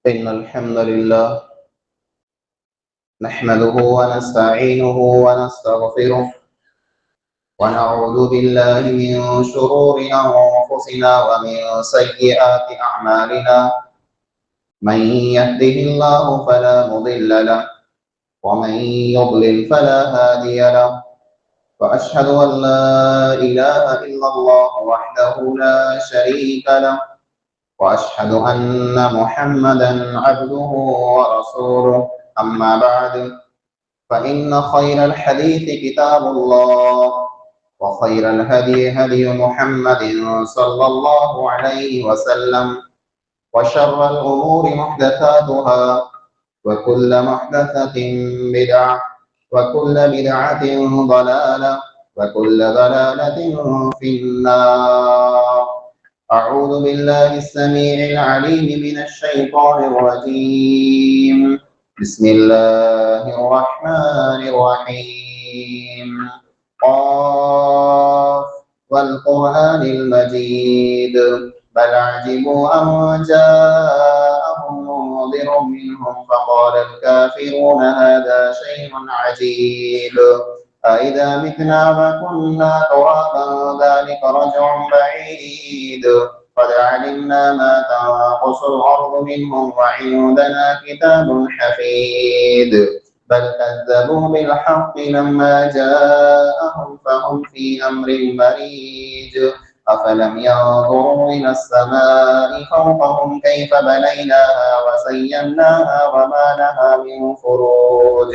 إن الحمد لله نحمده ونستعينه ونستغفره ونعوذ بالله من شرور أنفسنا ومن سيئات أعمالنا. من يهده الله فلا مضل له ومن يضلل فلا هادي له. وأشهد أن لا إله إلا الله وحده لا شريك له وأشهد أن محمدا عبده ورسوله. أما بعد فإن خير الحديث كتاب الله وخير الهدي هدي محمد صلى الله عليه وسلم وشر الأمور محدثاتها وكل محدثة بدعة وكل بدعة ضلالة وكل ضلالة في النار. أعوذ بالله السميع العليم من الشيطان الرجيم. بسم الله الرحمن الرحيم. قاف والقرآن المجيد بل عجبوا أن جاءهم منذر منهم فقال الكافرون هذا شيء عجيب. أإذا متنا وكنا ترابا ذلك رجع بعيد. قد علمنا ما تنقص الأرض منهم وعندنا كتاب حفيظ. بل كذبوا بالحق لما جاءهم فهم في أمر مريج. أفلم ينظروا إلى السماء فوقهم كيف بنيناها وزيناها وما لها من فروج.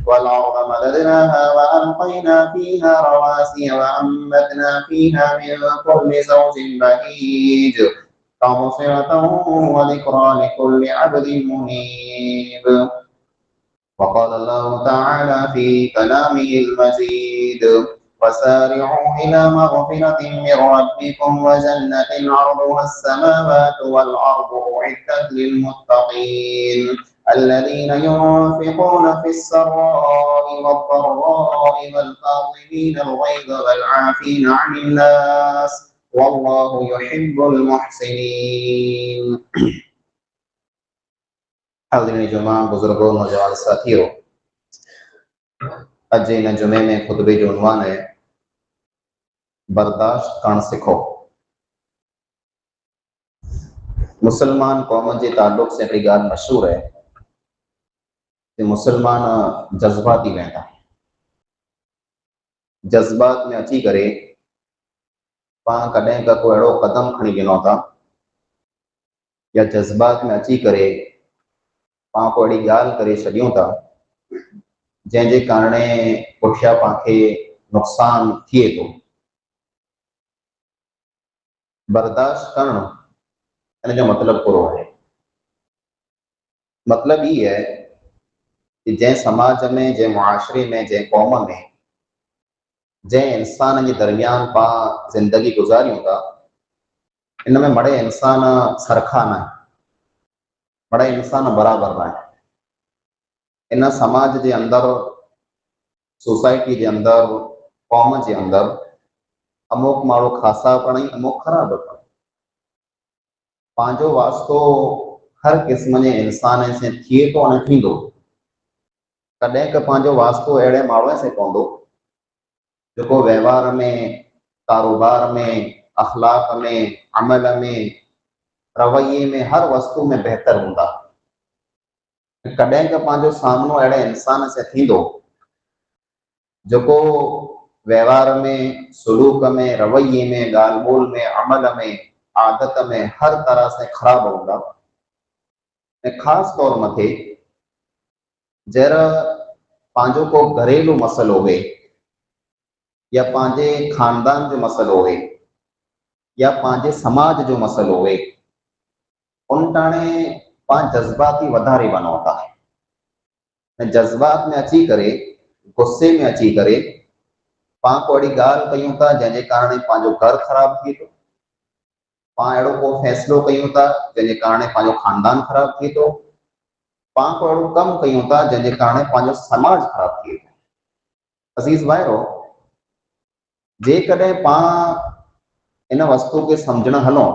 والأرض مددناها وألقينا فيها رواسي وأنبتنا فيها من كل زوج بهيج تبصرة وذكرى لكل عبد منيب. وقال الله تعالى في كلامه المجيد وسارعوا إلى مغفرة من ربكم وجنة عرضها السماوات والأرض أعدت للمتقين الذين ينفقون في السراء والضراء والكاظمين الغيظ والعافين عن الناس والله يحب المحسنين. हाज़िरीन जुमा, बुजुर्गों, नौजवान साथियों, अज इन जुमे में खुतबे जो उन्वान है बर्दाश्त करण सिखो। मुसलमान कौम के ताल्लुक से हिकिड़ी ॻाल्हि मशहूर है कि मुसलमान जज्बाती वेंदा, जज्बात में अची करे पाण कॾहिं का कोई अहिड़ो कदम खणी गिनो था या जज्बात में अची करे पाण को अहिड़ी ॻाल्हि करे छॾियूं था जंहिंजे कारणे पुठियां पाणखे नुक़सान थिए थो। बर्दाश्त करणु इन जो मतिलबु पूरो आहे। मतिलबु ई है कि जंहिं समाज में, जंहिं मुआशरे में, जंहिं क़ौम में, जंहिं इंसान जे दरमियान पाण ज़िंदगी गुज़ारियूं था, इन में मड़े इंसान सरखा न आहे, मड़े इंसान बराबरि न आहे। इन समाज के अंदर, सोसाइटी के अंदर, कौम के अंदर अमुक माण्हू खासा पण अमुक ख़राब पण पांजो वास्तो हर क़िस्म के इंसान से थिए तो न थींदो। कॾहिं का पांजो वास्तो अहिड़े माण्हू से पवंदो जो व्यवहार में, कारोबार में, अखलाक में, अमल में, रवैये में, हर वस्तु में बेहतर हूंदा। कॾहिं का पांजो सामनो अहिड़े इंसान से थींदो जो व्यवहार में, सुलूक में, रवैये में, ॻाल्हि ॿोल में, अमल में, आदत में हर तरह से ख़राब हूंदा। ख़ास तौर मथे जरा पांजो को घरेलू मसलो हुए या पांजे खानदान जो मसलो हुए या पांजे समाज जो मसलो हुए, उन टाणे पाण जज्बाती वधारे वञो था। जज्बात में अची करे, गुस्से में अची करे पाण को अहिड़ी ॻाल्हि कयूं था जंहिंजे कारण पंहिंजो घर ख़राब थिए थो। पाण अहिड़ो को फ़ैसिलो कयूं था जंहिंजे कारण पंहिंजो खानदान ख़राब थिए थो। पाण को अहिड़ो कमु कयूं था जंहिंजे कारण पंहिंजो समाज ख़राब थिए थो। अज़ीज़ भाइरो, जेकॾहिं पाण इन वस्तु के समझण हलो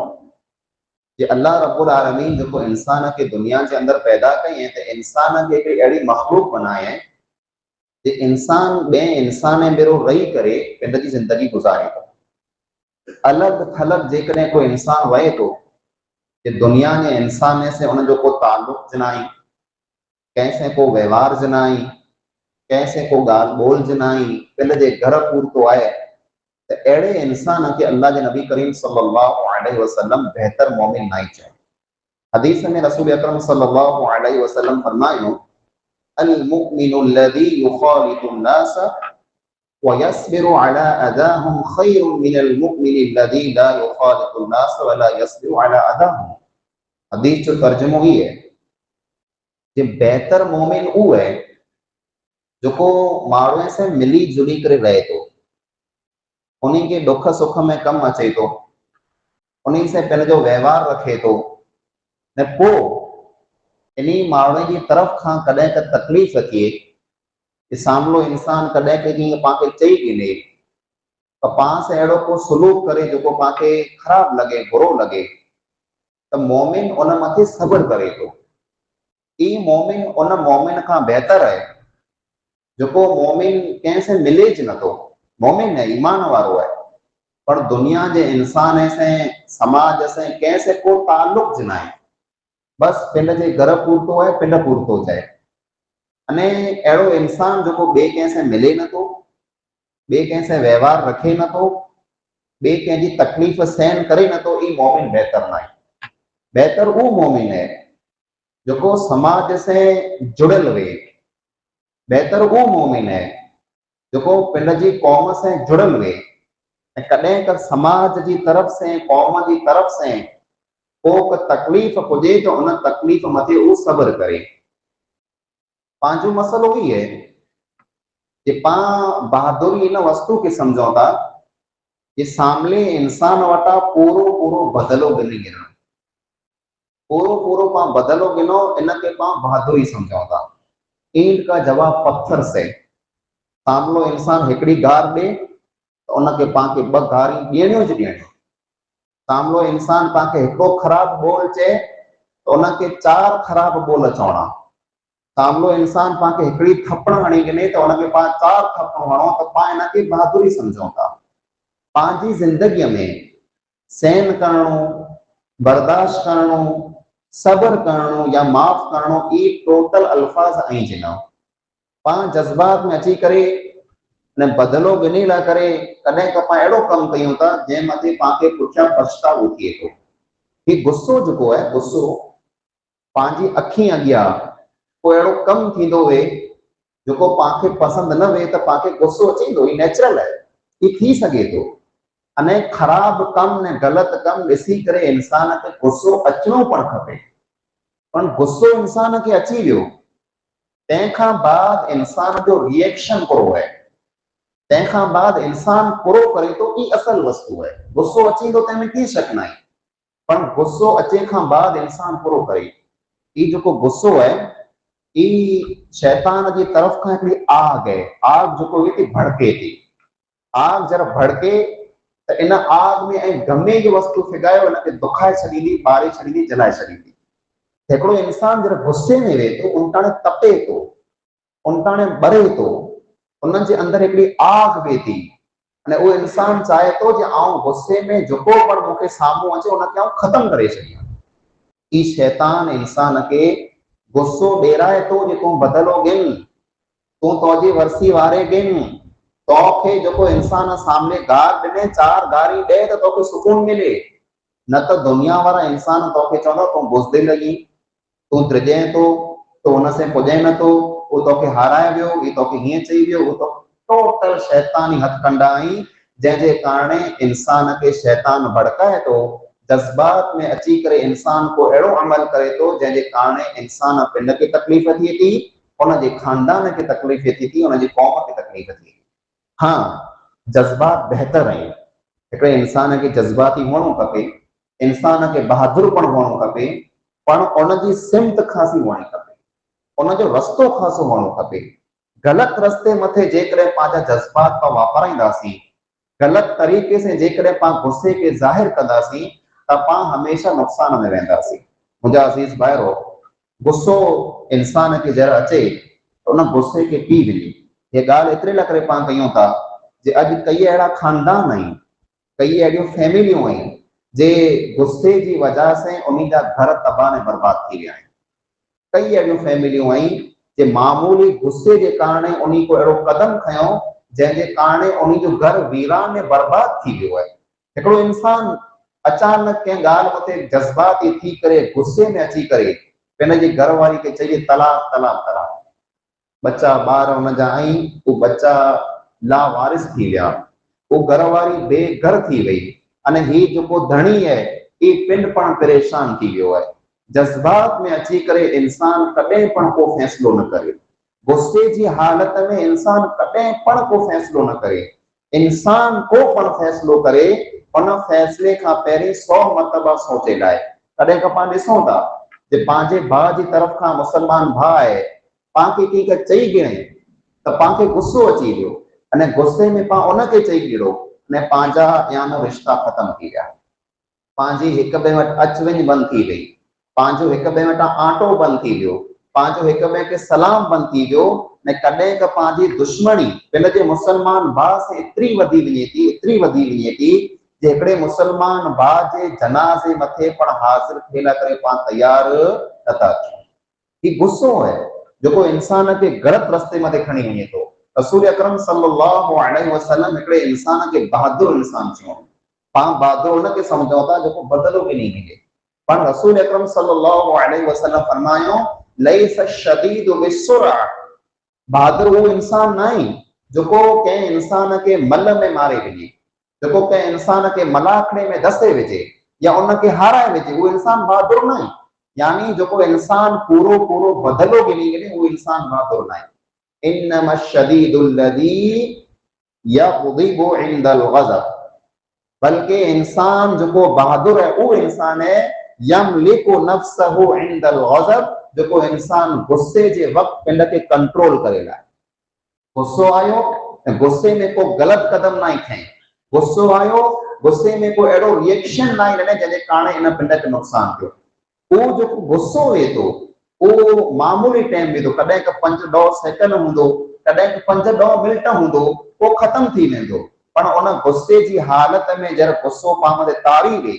जे अल्लाह रब्बुल आलमीन जो इंसान के दुनिया के अंदर पैदा कई है, तो इंसान के अड़ी मखलूक बनाए हैं जे इंसान बे इंसान बेरो रही करे पिंड की जिंदगी गुजारे तो। अलग थलग जेकॾहिं कोई इंसान वहे तो कि दुनिया के इंसान से उन को ताल्लुक जनाई, कैसे को व्यवहार जनाई, कैसे को गाल बोल जनाई, पिंड के घर पूरतो आए, तो अड़े इंसान के अल्लाह के नबी करीम सल्लल्लाहु अलैहि वसल्लम बेहतर मोमिन नहीं चाहे। हदीस में रसूल अकरम सल्लल्लाहु अलैहि वसल्लम फरमायो, अल मुमिनुल्लज़ी युखालितुन्नास व यस्बिरु अला अदाहुम खैरुम मिनल मुमिनिल्लज़ी ला युखालितुन्नास व ला यस्बिरु अला अदाहुम। हदीस जो तर्जुमो ही है कि बेहतर मोमिन वो है जो को माण्हुनि से मिली जुली करे रहे तो, उन्हीं के दुख सुख में कम अचे तो, उन्हीं से पंहिंजो व्यवहार रखे तो, ने पो इन्हीं माण्हुनि की तरफ खां कॾहिं का तकलीफ़ थिए कि सामलो इंसान कॾहिं के जीअं पाण चई गिने तो पाण से अहिड़ो को सलूक करे जो पाण खे ख़राब लगे, बुरो लगे, तो मोमिन उन मथे सब्र करे तो। ई मोमिन उन मोमिन का बेहतर है जो मोमिन कैसे मिले ज नथो। मोमिन है ईमान वारो है पर दुनिया के इंसान से समाज से कैसे को ताल्लुक जनाए, बस पिंड के घर पूरतो है, पिंड पूरतो जाए। अने अड़ो इंसान जो बे कैसे मिले न तो, बे कैसे व्यवहार रखे न तो, बे कंहिंजी तकलीफ़ सहन करे न तो, ई मोमिन बेहतर ना है। बेहतर वो मोमिन है जो समाज से जुड़ल वे। बेहतर वो मोमिन है जो पिंड की कौम से जुड़ल वे, कदें का समाज की तरफ से, कौम की तरफ से को तकलीफ़ पुजे तो उन तकलीफ़ मथे वो सब्र करे। पांचो मसलो ही है कि पा बहादुरी इन वस्तु के समझो था कि सामने इंसान वटा पूरो पूरो बदलो गिनी गिनो, पूरो पूरो पा बदलो गिनो, इन के पा बहादुरी समझो था। ईंट का जवाब पत्थर से, सामलो इंसान हिकड़ी गार दे तो उनके पाके ब गारी ॾियणियूं ज ॾियणियूं। सामलो इंसान पाके हिकिड़ो ख़राब बोल चे तो उनके 4 ख़राब बोल चवणा। सामलो इंसान पाके हिकड़ी थप्पड़ हणी गिने तो उनके पा 4 थप्पड़ हणो, तो पा इनके बहादुरी समझो था। पांजी जिंदगी में सहन करणो, बर्दाश्त करणो, सब्र करणो या माफ करणो, ई टोटल अल्फाज आई जिना पा जज्बात में अची करे ने बदलो गिनी ला करे कदें का पा एड़ो कम कयूं था जे मथे पाके पुठियां पछतावो थिए तो। ये गुस्सो जो है, गुस्सो पांजी अखी अगिया को एड़ो कम थींदो वे जो पाके पसंद न वे तो पाके गुस्सो अचींदो, ई नेचुरल है, ई थी सके तो। अने खराब कम ने गलत कम ॾिसी करे इंसान के गुस्सो अचणो पण खपे, पर गुस्सो इंसान के अची वियो तंहिंखां बाद इंसान जो रिएक्शन करो है, तंहिंखां बाद इंसान पूरो करे तो ई असल वस्तु है। गुस्सो अचींदो तंहिंमें की शक नहीं, पर गुस्सो अचे खां बाद इंसान पूरो करे। ई जो गुस्सो है ई शैतान की तरफ का हिकड़ी आग है, आग जो ये भड़के थी। आग जरा भड़के तो इन आग में ऐं गमे की वस्तु फिगायो इनके दुखाए छॾींदी, ॿारे छॾींदी, जलाए छॾींदी। हिकिड़ो इंसान जरा गुस्से में वे तो उनटाणे तपे तो, उनटाणे ॿरे तो, उन जे अंदर हिकड़ी आग वे थी अने वो इंसान चाहे तो जे आऊं गुस्से में जेको पण मूंखे साम्हूं अचे उनखे आऊं ख़त्म करे छॾियां। ई शैतान इंसान के गुस्सो ॾेराए तो जे तूं बदलो गिन, तूं तोजी वरसी वारे गिन, तोखे जो इंसान सामने गार ॾिने 4 गारी ॾे तो तोखे सुकून मिले, न तो दुनिया वाला इंसान तोखे चवंदा तूं बुज़दिल लगी, तूं त्रिजे तो, तो उन से पुजे न तो, वो तोखे हाराए वियो, ई तोखे हीअं चई वियो, वो तो टोटल शैतानी हथकंडा आई जंहिंजे कारणे इंसान के शैतान भड़काए तो, जज्बात में अची करे इंसान को अड़ो अमल करे तो जंहिंजे कारणे इंसान पिंड के तकलीफ़ थिए थी, उन जे खानदान के तकलीफ़ थिए थी, उन जी कौम के तकलीफ़ थिए थी। हाँ, जज्बात बेहतर है, हिकिड़े इंसान के जज्बाती हुअणो खपे, इंसान के बहादुर पण हुअणो खपे, पण उन जी सिमत ख़ासी हुअणी खपे, उन जो रस्तो ख़ासो हुअणो खपे। गलत रस्ते मथे जेकॾहिं पंहिंजा जज्बात पां वापराईंदासीं, गलत तरीक़े से जेकॾहिं पां गुस्से के ज़ाहिर कंदासीं त पाण हमेशा नुक़सान में वेंदासीं। मुंहिंजा अज़ीज़ भाइरो, गुस्सो इंसान खे जॾहिं अचे त उन गुस्से खे पी वञे। ये ॻाल्हि एतिरे लाइ करे पाण कयूं था जे अॼु कई अहिड़ा ख़ानदान आहिनि, कई अहिड़ियूं फैमिलियूं आहिनि जे गुस्से जी वजह से उन्हीं जा घर तबाह ऐं बर्बाद थी विया आहिनि। कई अहिड़ियूं फैमिलियूं आहिनि जे मामूली गुस्से जे कारण उन्हीं को अहिड़ो क़दम खयों जंहिंजे कारण उन्हीं जो घर वीरान ऐं बर्बाद थी वियो आहे। हिकिड़ो इंसान अचानक कंहिं ॻाल्हि मथे जज़्बाती थी करे गुस्से में अची करे पंहिंजी घरवारी खे चई तलाक तलाक तलाक, बच्चा ॿार हुन जा आहिनि, उहे बच्चा लावारिस थी विया, वो घरवारी बेघर थी वई, अने ही जेको धणी है ये पिंड पण परेशान थी वियो है। जज्बात में अची करे इंसान कॾहिं पण को फैसलो न करे। गुस्से जी हालत में इंसान कॾहिं पण को फैसलो न करे। इंसान को पण फैसलो करे उन फैसले खां पहिरीं 100 मरतबा सोचे लाए। कॾहिं का पाण ॾिसूं था जे पंहिंजे भाउ जी तरफ़ खां मुसलमान भाउ आहे, पाण खे कंहिं का चई गिणे त पाण खे गुस्सो अची वियो, अने गुस्से में पाण उनखे चई गिड़ो ने पंहिंजा यानो रिश्ता ख़त्म थी विया, पंहिंजी हिक ॿिए वटि अच वञ बंदि थी वई, पंहिंजो हिक ॿिए वटां आटो बंदि थी वियो, पंहिंजो हिक ॿिए खे सलाम बंदि थी वियो, ने कॾहिं का पंहिंजी दुश्मनी पंहिंजे मुसलमान भाउ से एतिरी वधी वञे थी जे हिकिड़े मुसलमान भाउ जे जनाज़े मथे पण हाज़िर थियण लाइ करे पाण तयार नथा थियूं। ही गुस्सो है जेको इंसान खे ग़लति रस्ते मथे खणी वञे थो। रसूल अकरम सल्लल्लाहु अलैहि वसल्लम हिकिड़े इंसान खे बहादुर इंसान चयो। पाण बहादुर उनखे सम्झूं था जेको बदिलो बि नहीं मिले, पर रसूल अकरम सल्लल्लाहु अलैहि वसल्लम फरमायो लैस शदीदु बिस्सुरा, बहादुर वो इंसान नहीं जेको कंहिं इंसान के मल में मारे वञे, जेको कंहिं इंसान के मलाखड़े में दसे विझे या उनखे हाराए विझे, वो इंसान बहादुर नहीं। यानी जेको इंसान पूरो पूरो बदलो गिनी वञे वो इंसान बहादुर नहीं। इन्नमा शदीदुल लज़ी यग़ज़िबु इंदल ग़ज़ब, बल्कि इंसान जो बहादुर है वो इंसान है यमलिकु नफ्सहु इंदल ग़ज़ब, जो इंसान गुस्से जे वक्त पिंड के कंट्रोल करेला। गुस्सो आयो, गुस्से में को गलत कदम ना खणे, गुस्सो आयो, गुस्से में को एड़ो रिएक्शन ना लने जने कारण इन पिंड के नुकसान थियो। वो जो गुस्सो वे तो वो मामूली टाइम में तो कदे का 5-10 सेकंड हुंदो, कदे का 5-10 मिनट हुंदो, वो खत्म थी वेंदो। पर उन गुस्से जी हालत में जर गुस्सो पाम ते तारी वे,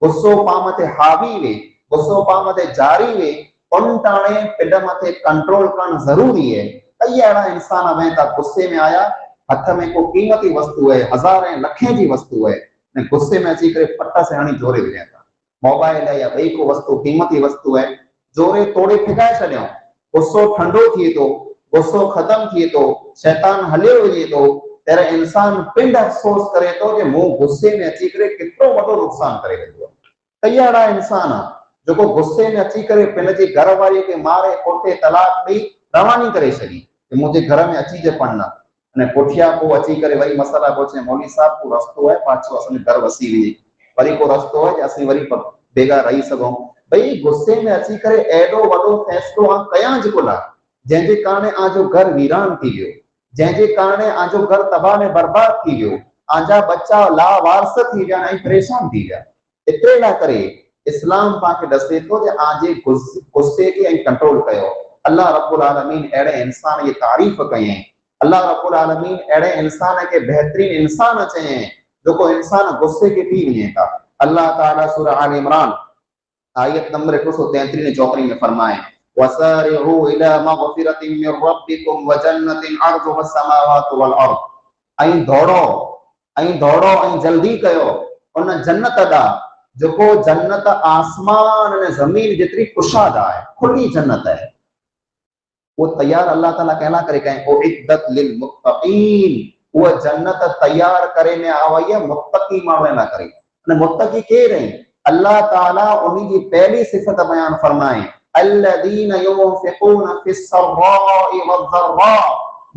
गुस्सो पाम ते हावी वे, गुस्सो पाम ते जारी वे, उन टाणे पिंड मथे कंट्रोल करण जरूरी है। कई अड़ा इंसान में ता गुस्से में आया, हथ में को कीमती वस्तु है, हज़ारें लखें जी वस्तु है, ने गुस्से में अची करे पट्टा से हणी जोरे विझनि था। मोबाइल है या ॿई को वस्तु कीमती वस्तु है, जोरे तोड़े फिकाए छॾियो, गुस्सो ठंडो थिए थो, गुस्सो ख़त्म थिए थो, शैतान हलियो वञे थो, तेरे इंसान पिंड अफ़सोस करे थो कि मूं गुस्से में अची करे केतिरो वॾो नुक़सान करे वेंदो आहे। कई अहिड़ा इंसान जेको गुस्से में अची करे पिंड जी घरवारीअ खे मारे कोठे तलाक ॾेई रवानी करे छॾी कि मुंहिंजे घर में अची जे पण न, अने पुठियां पोइ अची करे वरी मसला पहुचे मौली साहब को रस्तो है पाछो असांजे घर वसी वञे, वरी को रस्तो है कि असीं वरी बेगा रही सघूं। भई गुस्से में अची करे एडो वॾो फैसलो आ कयां जेको ला जंहिंजे कारण आजो घर वीरान थी वियो, जंहिंजे कारण आजो घर तबाह में बर्बाद थी वियो, आजा बच्चा लावारस थी विया ऐं परेशान थी विया। एतिरे लाइ करे इस्लाम पाके दसे थो जे आजे गुस्से खे कंट्रोल कयो। अल्लाह रब्बुल आलमीन अहिड़े इंसान जी तारीफ़ कयई, अल्लाह रब्बुल आलमीन अहिड़े इंसान के बेहतरीन इंसान चयई जेको इंसान गुस्से के पी वञे था। अल्लाह ताला सूरह आल इमरान आयत नंबर 133 ने 34 में फरमाए वसारिउ इला मगफिरतिन मिर रब्बिकुम व जन्नतिन अर्जुहा समावातु वल अर्द, दौड़ो ऐं जल्दी कयो उन जन्नत दा जेको जन्नत आसमान ने जमीन जितनी कुशादा है, खुली जन्नत है, वो तैयार अल्लाह ताला कहला करे कहीं ओ इद्दत लिल मुत्तकीन, वो जन्नत तैयार करे में आवई है मुत्तकी माण्हू ना करे। अने मुत्तकी के रही अल्लाह ताला उन्हीं की पहली सिफत बयान फरमाए अल्लदीन युनफिकून फिस सर्राई वज़र्रा,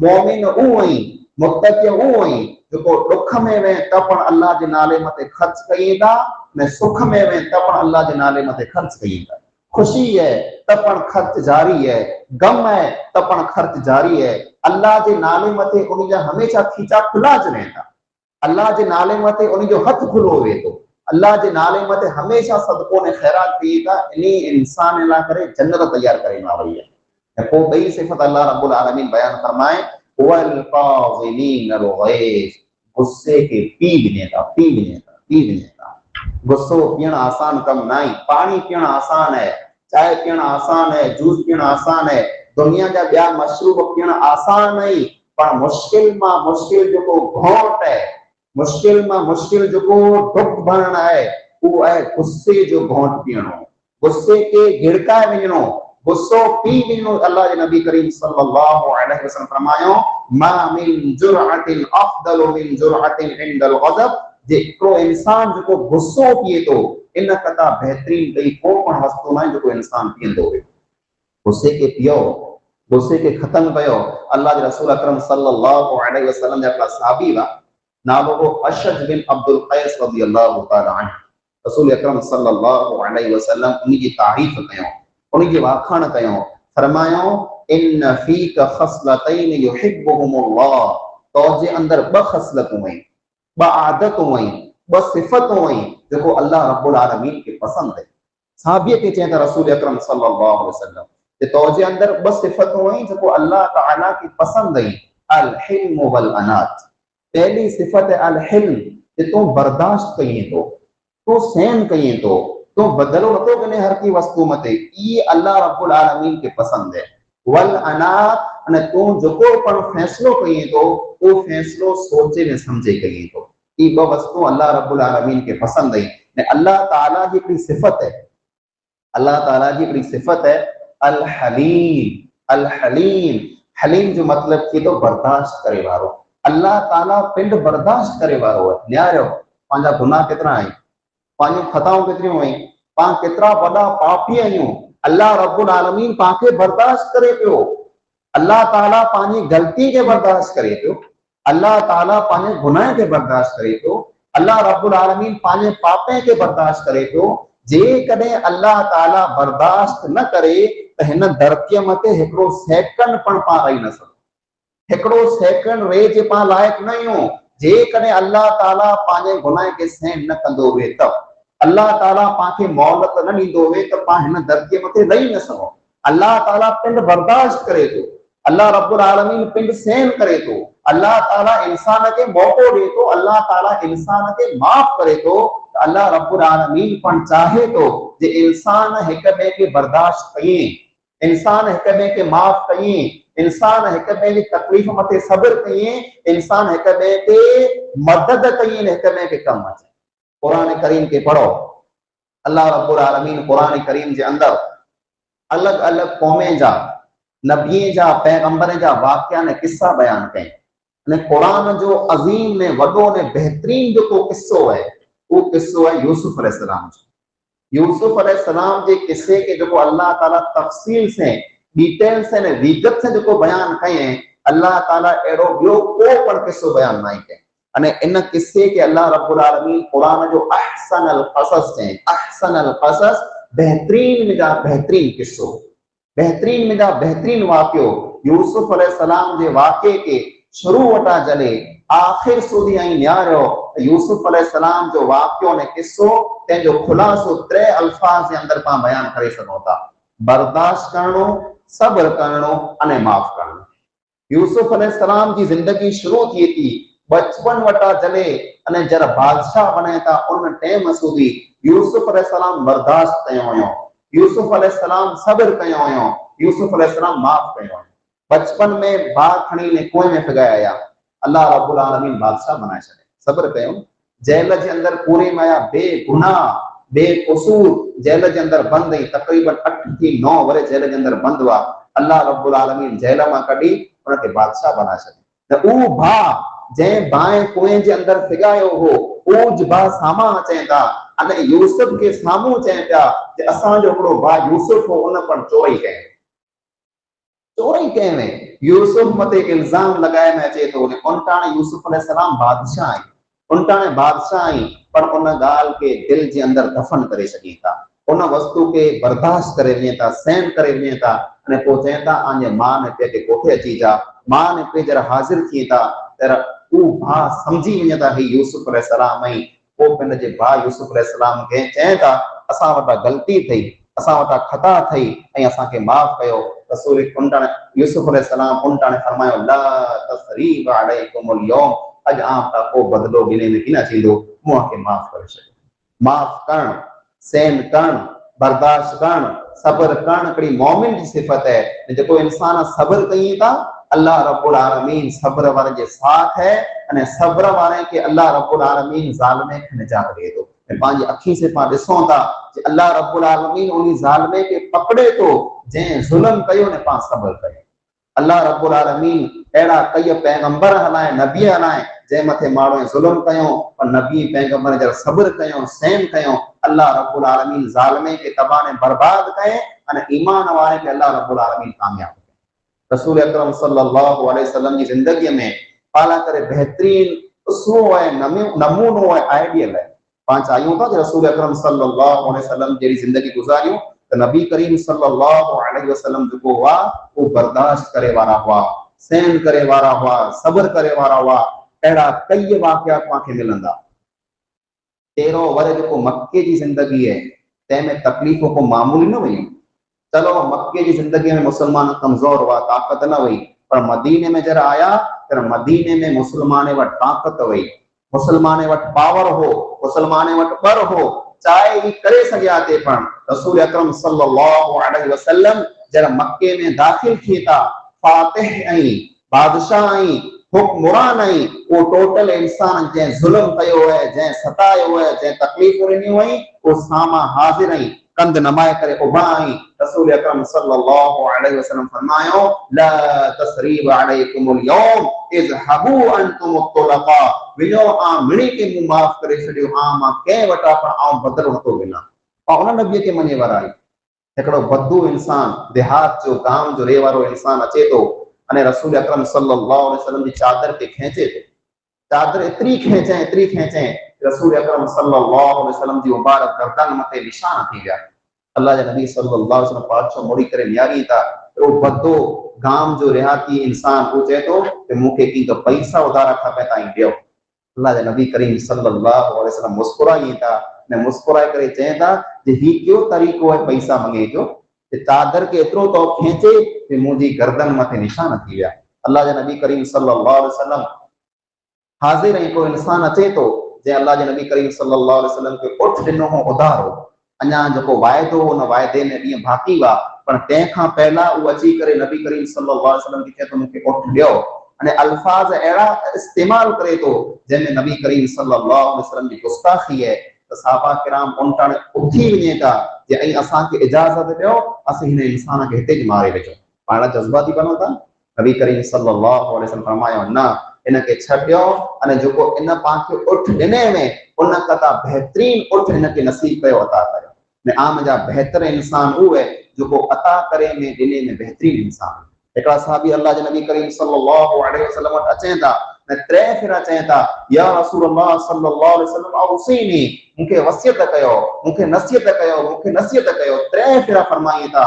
मोमिन उई मुत्तकी उई जो दुख में वे तपण अल्लाह के नाले मते खर्च कईंदा, ने सुख में वे तपण अल्लाह के नाले मते खर्च कईंदा। खुशी है तपण खर्च जारी है, गम है तपण खर्च जारी है। अल्लाह के नाले मते उन जा हमेशा खीचा खुला च रहंदा, अल्लाह के नाले मते उन जो हथ खुलो वे तो, अल्लाह जे नाले मथे हमेशा सदको ने खैरात कई था, इनी इंसान ला करे जन्नत तैयार करे ना वई है। ऐं पोइ ॿई सिफ़त अल्लाह रब्बुल आलमीन बयान फरमाए, वल काज़िमीन अल गैज़, गुस्से के पी वञे था। गुस्सो पीअण आसान कम नाहे। पानी पीअण आसान है, चाय पीअण आसान है, जूस पीअण आसान है, दुनिया जा ॿिया मशरूब पीअण आसान है, पर मुश्किल मां मुश्किल जेको घोट है, मुश्किल मां मुश्किल जेको दुख भरण है, वो है गुस्से जो घोट पीअणो, गुस्से के गिड़काए वञणो, गुस्सो पी वञणो। अल्लाह जे नबी करीम सल्लल्लाहु अलैहि वसल्लम फरमायो, मा मिन जुरअतिन अफदल मिन जुरअतिन इंदल गज़ब, जे हिकिड़ो इंसान जेको गुस्सो पिए थो, इन कथा बेहतरीन ॿई को पण वस्तु न जेको इंसान पीअंदो हुए। गुस्से के पियो, गुस्से के खत्म कयो। अल्लाह जे रसूल अकरम सल्लल्लाहु अलैहि वसल्लम जा हिकिड़ा सहाबी हुआ, नालो हो अशज बिन अब्दुल क़ैस रज़ियल्लाहु तआला अन्हु। रसूल अकरम सल्लल्लाहु अलैहि वसल्लम उन्हीं की तारीफ कयो, उन्हीं की वाखाण कयो, फरमायो, इन फीक खसलतैन युहिब्बुहुमुल्लाह, तौजे अंदर ब खसलतूं आहिनि, ब आदतूं आहिनि, ब सिफ़तूं आहिनि जेको अल्लाह रब्बुल आलमीन के पसंद है। साहबीअ खे चए त रसूल अकरम सल्लल्लाहु अलैहि वसल्लम ते तौजे अंदर ब सिफ़तूं आहिनि जेको अल्लाह ताला के पसंद है, अल हिल्म वल अनात। पहली सिफ़त है अल हिल्म, कि तू बर्दाश्त कई तो, तू सहन कई तो, तू बदलो नथो कने हर की वस्तु मते, ये अल्लाह रब्बुल आलमीन के पसंद है। वल अनात, अने तू जेको पण फैसलो कई तो, वो फैसलो सोचे ने समझे कई तो, ये ब वस्तु अल्लाह रब्बुल आलमीन के पसंद है। ने अल्लाह ताला की हिकिड़ी सिफ़त है, अल्लाह ताला की हिकिड़ी सिफ़त है अल हलीम। अल हलीम, हलीम जो मतलब थी तो बर्दाश्त करे वारो। अल्लाह ताला पिंड बर्दाश्त करे वारो है। न्यारो पांजा गुनाह कितना है, पांजी खताऊं कितरियूं आहिनि, पां केतिरा वॾा पापी आहियूं, अल्लाह रब्बुल आलमीन पांखे बर्दाश्त करे पियो। अल्लाह ताला पांजी गलती के बर्दाश्त करे पियो, अल्लाह ताला पांजे गुनाह के बर्दाश्त करे पियो, अल्लाह रब्बुल आलमीन पांजे पापे के बर्दाश्त करे पियो। जे कॾहिं अल्लाह ताला बर्दाश्त न करे त हिन धरतीअ मथे हिकिड़ो सेकंड पण पां रही न सघूं, हिकिड़ो सेकंड रे जे पां लाइक न आहियूं। जे कॾहिं अल्लाह ताला पांजे गुनाह के सहन न कंदो हुए त, अल्लाह ताला पांखे मोहलत न ॾींदो हुए त पां हिन धरतीअ मथे रही न सघूं। अल्लाह ताला पिंड बर्दाश्त करे थो, अल्लाह रब्बुल आलमीन पिंड सहन करे थो, अल्लाह ताला इंसान के मौको दे तो, अल्लाह ताला इंसान के माफ करे तो, अल्लाह रब्बुल आलमीन पण चाहे तो जे इंसान हिक ॿिए के बर्दाश्त कई, इंसान हिक ॿिए के माफ कई, इंसान हिक ॿिए जी तकलीफ़ मथे सब्र कई, इंसान हिक ॿिए के मदद कई, हिक ॿिए के कम अचे। कुरान करीम के पढ़ो, अल्लाह रब्बुल आलमीन कुरान करीम जे अंदर अलग अलग कौमें जा, नबी जा, पैगंबर जा वाक़या ने किस्सा बयान कई। ने कुरान जो अजीम ने वडो ने बेहतरीन जो किस्सो है, वो किस्सो है यूसुफ अलैहिस्सलाम जो। यूसुफ अलैहिस्सलाम जे किस्से के जो अल्लाह ताला तफसील से, डिटेल से ने विगत से जो बयान कई, अल्लाह ताला एड़ो बियो को पण किस्सो बयान नहीं कई। अने इन किस्से के अल्लाह रब्बुल आलमीन कुरान जो अहसनल क़सस है, अहसनल क़सस, बेहतरीन में जा बेहतरीन किस्सो, बेहतरीन में जा बेहतरीन वाक़यो। यूसुफ अलैहिस्सलाम जे वाक़े के शुरू वटा जले आखिर सुधी आई न्यारो यूसुफ अलैहिस्सलाम जो वाक़यो ने किस्सो ते जो खुलासो 3 अल्फाज के अंदर पा बयान करे सको था, बर्दाश्त करनो, सब्र करनो अने माफ करनो। यूसुफ अलैहिस्सलाम की जिंदगी शुरू थी थी बचपन वटा जले अने जरा बादशाह बने था, उन टाइम सुधी यूसुफ अलैहिस्सलाम बर्दाश्त कयो हुयो, यूसुफ अलैहिस्सलाम सब्र कयो हुयो, यूसुफ अलैहिस्सलाम माफ कयो। बचपन में बाग खणी ने कुएं में फिगाया, अल्लाह रब्बुल आलमीन बादशाह बनाए छे, सब्र कयो। जेल के अंदर पूरे माया बेगुनाह बेकसूर जेल के अंदर बंद, तकरीबन 8 થી 9 वरे जेल के अंदर बंद हुआ। अल्लाह रब्बुल आलमीन जेल में कढी उनके बादशाह बनाए छे। त ऊ भा जे बाए कुएं के अंदर फिगायो हो, ऊज बा सामा अचे था अने यूसुफ के सामू चए पिया जे असां जो हिकिड़ो भा यूसुफ हो, उन पर चोरी कई, चोरी कई। यूसुफ मते इल्जाम लगाए में अचे तो ने उनटाणे यूसुफ अलैहिस्सलाम बादशाह आई, उनटाणे बादशाह आई, पर उन गाल के दिल के अंदर दफन करे सकी था, उन वस्तु के बर्दाश्त करे वञे था, सहन करे वञे था। अने पो चए था आने मां ने पे के कोठे अची जा, मां ने पे जरा हाजिर थी था, तर ऊ भा समझी वञे था ही यूसुफ अलैहिस्सलाम आई, वो पिन जे भाउ यूसुफ अलैहिस्सलाम खे चए था असां वटां ग़लती थई, असां वटां खता थई ऐं असांखे माफ़ कयो। रसूल उनटाणे यूसुफ अलैहिस्सलाम उनटाणे फरमायो ला तसरीब अलैकुमुल यौम, अज आप का को बदलो गिने में किना थींदो, मूंखे माफ़ करे छॾियो। माफ़ करण, सहन करण, बर्दाश्त करण, सब्र करण हिकिड़ी मोमिन जी सिफ़त है। जेको इंसान सब्र कई था अल्लाह रब्बुल आलमीन सब्र वारे जे साथ है अने सब्र वारे के अल्लाह रब्बुल आलमीन ज़ालिमे खे निजात ॾिए थो। पंहिंजी अखी से पाण ॾिसूं था कि अल्लाह रब्बुल आलमीन उन ज़ालिमे खे पकड़े थो जंहिं ज़ुल्म कयो ने पाण सब्र कयो। अल्लाह रब्बुल आलमीन अहिड़ा कई पैगंबर हलाए, नबी हलाए जंहिं मथे माण्हू ज़ुल्म कयो पर नबी पैगंबर जरा सब्र कयो, सहन कयो। अल्लाह रब्बुल आलमीन ज़ालिमे खे तबाह ने बर्बाद कए अने ईमान वारे खे अल्लाह रब्बुल आलमीन कामयाब। रसूल अकरम सल्लल्लाहु अलैहि वसल्लम की जिंदगी में पाला करे बेहतरीन उसवो है, नमूनो है, आइडियल है। पांच आयु था रसूल अकरम सल्लल्लाहु अलैहि वसल्लम जेरी जिंदगी गुजारियो तो नबी करीम सल्लल्लाहु अलैहि वसल्लम जो हुआ वो बर्दाश्त करे वाला हुआ, सहन करे वाला हुआ, सब्र करे वाला हुआ। अड़ा कई वाक़यात पाके मिलंदा। 13 वर जो मक्के की जिंदगी है तंहिंमें तकलीफ़ों को मामूली न हुई। चलो मक्के की जिंदगी में मुसलमान कमजोर हुआ, ताकत न हुई, पर मदीने में जरा आया तर मदीने में मुसलमान वट ताकत हुई, मुसलमान वट पावर हो, मुसलमान वट बर हो, चाहे ही करे सकिया थे। पण रसूल अकरम सल्लल्लाहु अलैहि वसल्लम जरा मक्के में दाखिल थी था, फातिह आई, बादशाह आई, हुक्मरान आई, वो टोटल इंसान जै जुल्म कयो है, जै सतायो है, जै तकलीफ ॾिनी हुई, वो सामा हाजिर आई, कंध नमाए करे उभा आई। रसूल अकरम सल्लल्लाहु अलैहि वसल्लम फरमायो ला तसरीब अलैकुमुल यौम इज़हबू अंतुम तुलका, विनो आ मिणी के मुंह माफ करे छडियो, आ मां के वटा पर आ बदल नथो विना। और उन नबी के मने वराई एकड़ो बद्दू इंसान, देहात जो गांव जो रेवारो इंसान अचे तो अने रसूल अकरम सल्लल्लाहु अलैहि वसल्लम की चादर के खेचे तो, चादर इतनी खेचे रसूल अकरम सल्लल्लाहु अलैहि वसल्लम जी मुबारक गर्दन मथे निशान थी गया। अल्लाह के नबी सल्लल्लाहु अलैहि वसल्लम पाछो मुड़ी करे नियारी था। तो बद्दो गांव जो रेहाती इंसान वो चे तो कि मुखे की तो पैसा उधार खपे ताई दियो। अल्लाह के नबी करीम सल्लल्लाहु अलैहि वसल्लम मुस्कुराई था ने मुस्कुराए करे चए था जे ही क्यों तरीको है पैसा मंगे जो कि चादर के एतरो तो खेचे कि मुजी गर्दन मथे निशान थी गया। अल्लाह के नबी करीम सल्लल्लाहु अलैहि वसल्लम हाजिर है, कोई इंसान अचे तो जे अल्लाह के नबी करीम सल्लल्लाहु अलैहि वसल्लम के उठ दिनो हो उधार हो, अञा जो वायदो उन वायदे में ॾींहं बाक़ी हुआ, पर तंहिंखां पहला वो अची करे नबी करीम सल्लल्लाहु अलैहि वसल्लम खे चए तो मूंखे उठ ॾियो अने अल्फाज अहिड़ा इस्तेमाल करे तो जंहिंमें नबी करीम सल्लल्लाहु अलैहि वसल्लम जी गुस्ताखी है। तो सहाबा किराम उनटाणे उथी वञे था जे ऐं असांखे इजाज़त ॾियो असीं हिन इंसान खे हिते ज मारे वेठो। पाण जज़्बाती बनो था। नबी करीम सल्लल्लाहु अलैहि वसल्लम फरमायो न इनके छड्यो अने जो इन पांखे उठ ॾिने में उन कथा बेहतरीन उठ इनके नसीब कयो अता कयो। ने आम जा बेहतर इंसान वो है जो अता करे में ॾिने में बेहतरीन इंसान। एकड़ा साहबी अल्लाह के नबी करीम सल्लल्लाहु अलैहि वसल्लम अचें था ने 3 फेरा चें था या रसूलुल्लाह सल्लल्लाहु अलैहि वसल्लम औसीनी, मुखे वसियत कयो, मुखे नसीहत कयो, मुखे नसीहत कयो। 3 फेरा फरमाई था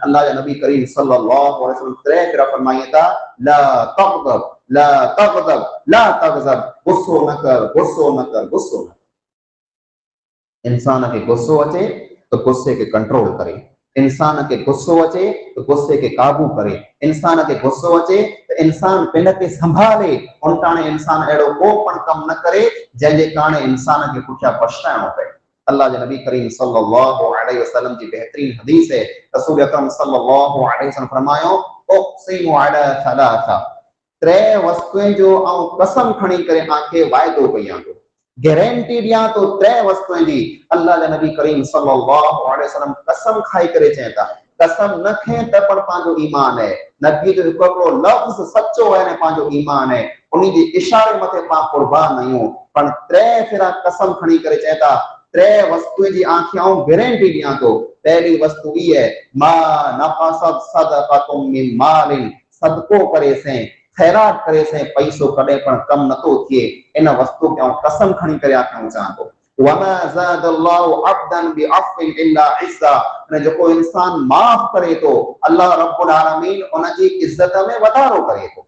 अल्लाह के नबी करीम सल्लल्लाहु अलैहि वसल्लम 3 फेरा फरमाई था ला तग़ज़ब ला तग़ज़ब ला तग़ज़ब, गुस्सो न कर, गुस्सो न कर, गुस्सो न कर। इंसान के गुस्सो अचे तो गुस्से के कंट्रोल करे, इंसान के गुस्सो अचे तो गुस्से के काबू करे, इंसान के गुस्सो अचे तो इंसान पिन के संभाले, उनटाणे इंसान एड़ो को पण कम न करे जंहिंजे कारणे इंसान के पुठियां पछताइणो पए। अल्लाह के नबी करीम सल्लल्लाहु अलैहि वसल्लम की बेहतरीन हदीस है। रसूल अकरम सल्लल्लाहु अलैहि वसल्लम फरमायो उक़सिमु अला सलासा, 3 वस्तुएं जो कसम खणी करे आंखे वायदो कयां तो, गारंटी दिया तो 3 वस्तुएं दी। अल्लाह के नबी करीम सल्लल्लाहु अलैहि वसल्लम कसम खाई करे चेता, कसम न खे त पण पांजो ईमान है, नबी जो हिकड़ो लफ्ज सच्चो है ने पांजो ईमान है, उनी जे इशारे मथे पा कुर्बान नहियो। पण 3 फेरा कसम खणी करे चेता 3 वस्तुएं जी आंखे गारंटी दिया तो। पहली वस्तु ई है मा नफसत सदक़तुम मिन मालिन, सदको करे से खैरात करे से पैसो कदे पण कम न तो थिए। इन वस्तु के कसम खणी करे आखियो चाहतो वमा ज़ादल्लाहु अब्दन बिअफ़्विन इल्ला इज़्ज़ा, ने जो इंसान माफ करे तो अल्लाह रब्बुल आलमीन उन जी इज्जत में वधारो करे तो।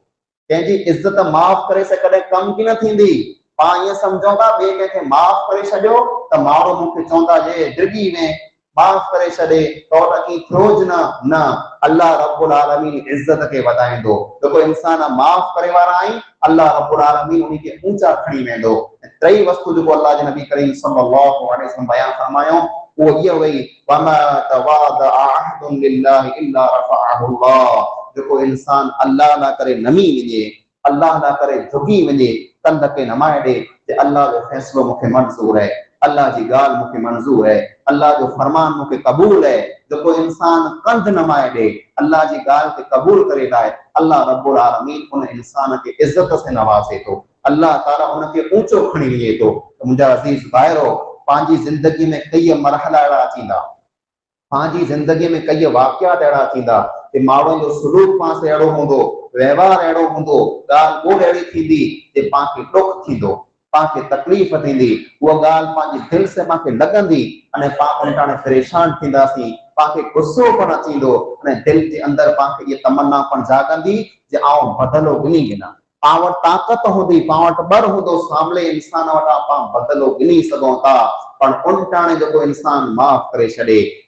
कंहिंजी इज्जत माफ करे से कदे कम की न थींदी। पाण ईअं सम्झूं था ॿिए कंहिंखे माफ़ करे छॾियो त माण्हू मूंखे चवंदा जे डिॼी में माफ़ करे छॾे तो की क्रोज न अल्लाह रब्बुल आलमीन इज्जत के वधाईंदो जेको इंसान माफ़ करे वारा आहिनि अल्लाह रब्बुल आलमीन उन्हीं के ऊंचा खणी वेंदो। टई वस्तु जेको अल्लाह जे नबी करीम सल्लल्लाहु अलैहि वसल्लम बयान फरमायो वो ये वही वमा तवादा अहदुन लिल्लाहि इल्ला रफअहु अल्लाह जेको इंसान अल्लाह ना करे नमी वञे अल्लाह ना करे झुकी वञे कंध के नमाए ॾे ते अल्लाह जो फैसलो मूंखे मंज़ूर है अल्लाह जी ॻाल्हि मूंखे मंज़ूर है अल्लाह जो फरमान मूंखे क़बूल है जेको इंसान कंध नमाए ॾे अल्लाह जी ॻाल्हि खे क़बूल करे लाए अल्लाह रब्बुल आलमीन उन इंसान के इज्जत से नवाज़े थो अल्लाह ताला उनके ऊंचो खणी वञे थो। मुंहिंजा अज़ीज़ भाइरो पंहिंजी ज़िंदगी में कई मरहला अहिड़ा अचींदा पंहिंजी ज़िंदगी में कई वाक़ियात अहिड़ा थींदा कि माण्हुनि जो सुलूक पाण सां अहिड़ो हूंदो व्यवहार अहिड़ो हूंदो ॻाल्हि ॿोल अहिड़ी थींदी कि पाण खे ॾुख थींदो पाण खे तकलीफ़ थींदी उहा ॻाल्हि पंहिंजी दिलि से पाण खे लॻंदी अने पाण उन हाणे परेशान थींदासीं पाण खे गुस्सो पण अचींदो अने दिलि जे अंदरि पाण खे इहा तमन्ना पण जाॻंदी जे आउं बदिलो गिनी गिना पाण वटि ताक़त हूंदी पाण वटि ॿर हूंदो सामने इंसान वटां पाण बदिलो गिनी सघूं था पण उनटाणे जेको इंसान माफ़ करे छॾे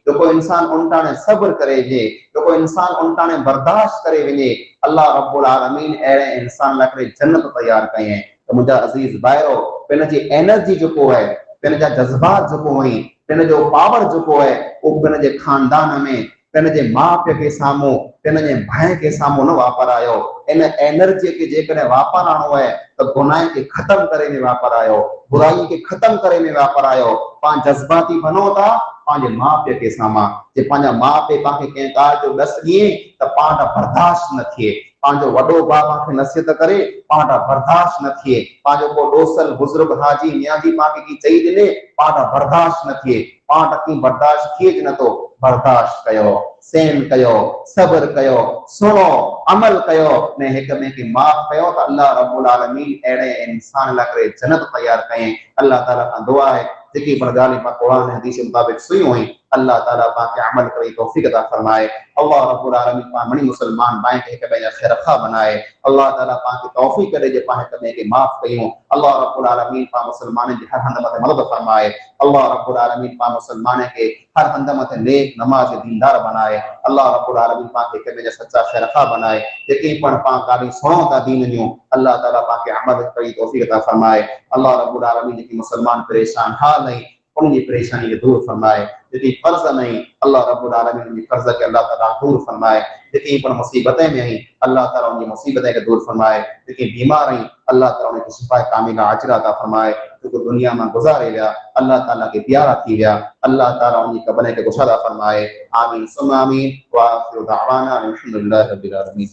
जेको इंसान उनटाणे सब्र करे जे जेको इंसान उनटाणे बर्दाश्त करे वञे अल्लाह रब्बुल आलमीन अहिड़े इंसान लाइ करे जन्नत तयार कई है। तो मुंहिंजा अज़ीज़ भाइरो पिन जी एनर्जी जेको है पिन जा जज़्बात जेको हुई पिन जो पावर जेको है उहो पिन जे खानदान में पिन जे माउ पीउ के साम्हूं पिन जे भाउ के साम्हूं न वापरायो इन एनर्जी के जेकॾहिं वापराइणो है तो गुनाह के खत्म करे में वापरायो बुराई के खत्म करे में वापरायो पाण जज़्बाती बनो था पंहिंजे माउ पीउ के साम्हूं जे पंहिंजा माउ पीउ पाण खे कंहिं ॻाल्हि जो ॾस ॾिए त पाण बर्दाश्त न थिए पंहिंजो वॾो भाउ पाण खे नसीहत करे पाण बर्दाश्त न थिए पंहिंजो को डोसल बुज़ुर्ग हाजी नियाजी पाण खे की चई ॾिने पाण बर्दाश्त न थिए पाण टकी बर्दाश्त थिए ज नथो बर्दाश्त कयो सहन कयो सब्र कयो सुनो अमल कयो ने हिक ॿिए खे माफ़ कयो त अल्लाह रब्बुल आलमीन अहिड़े इंसान लाइ करे जन्नत तयार कयईं। अल्लाह ताला खां दुआ है जेकी पण ॻाल्हियूं पाण क़ुरान हदीस मुताबिक़ सुनियूं हुई अल्लाह ताला पाण खे अमल करे तौफीक अता फरमाए अल्लाह रब्बुल आलमीन पाण मणी मुसलमान भाई खे हिक ॿिए जा ख़ैरख़्वाह बनाए अल्लाह ताला पाण खे तौफीक करे जे पाण हिक ॿिए खे माफ़ कयूं अल्लाह रब्बुल आलमीन पाण मुसलमाननि जी हर हंध मथे मदद फरमाए अल्लाह रब्बुल आलमीन पाण मुसलमान के हर हंध मथे नेक नमाज दीनदार बनाए अल्लाह रब्बुल आलमीन पाण खे हिक ॿिए जा सच्चा ख़ैरख़्वाह बनाए जेकी पण पाण ॻाल्हियूं सुणूं था दीन जूं अल्लाह ताला पाण खे अमल करे तौफीक अता फरमाए अल्लाह रब्बुल आलमीन जेकी मुसलमान परेशान हाल नहीं उनकी परेशानी के दूर फरमाए जेकी कर्ज नहीं अल्लाह रब्बुल आलमीन उनकी कर्ज के अल्लाह ताला दूर फरमाए जेकी पण मुसीबतें में आई अल्लाह ताला उनकी मुसीबतें के दूर फरमाए जेकी बीमार आई अल्लाह ताला उनकी शिफा कामिला आजिला अता फरमाए जो दुनिया में गुजारे लिया अल्लाह ताला के प्यारा थी गया अल्लाह ताला उनकी कब्र के कुशा फरमाए आमीन सुम्मा आमीन व आखिरु दअवाना अल्हम्दुलिल्लाहि रब्बिल आलमीन।